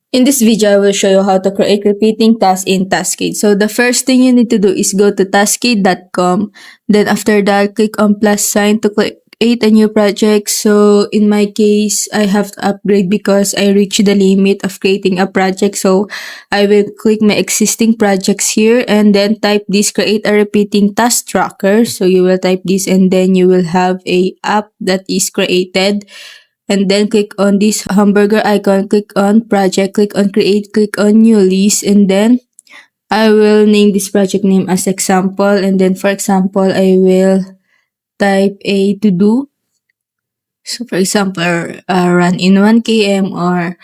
In this video, I will show you how to create repeating tasks in Taskade. So the first thing you need to do is go to taskade.com. Then after that, click on plus sign to create a new project. So in my case, I have to upgrade because I reached the limit of creating a project. So I will click my existing projects here and then type this create a repeating task tracker. So you will type this and then you will have a app that is created, and then click on this hamburger icon, click on project, click on create, click on new list, and then I will name this project name as example, and then for example I will type a to do. So for example, run in 1 km or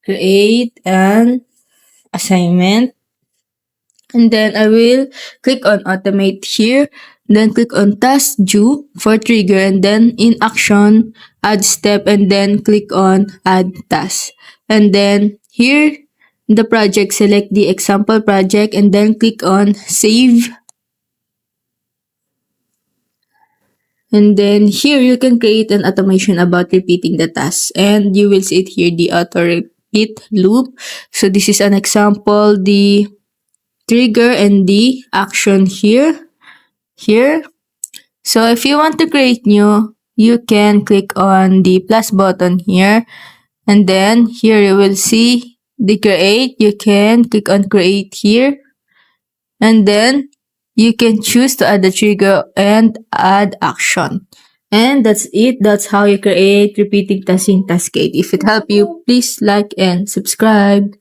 create an assignment, and then I will click on automate here, then click on task due for trigger, and then in action add step, and then click on add task, and then here in the project select the example project and then click on save, and then here you can create an automation about repeating the task, and you will see it here, the auto repeat loop. So this is an example, the trigger and the action here. So if you want to create new, you can click on the plus button here, and then here you will see the create. You can click on create here, and then you can choose to add the trigger and add action. And that's it. That's how you create repeating tasks in Taskade. If it helped you, please like and subscribe.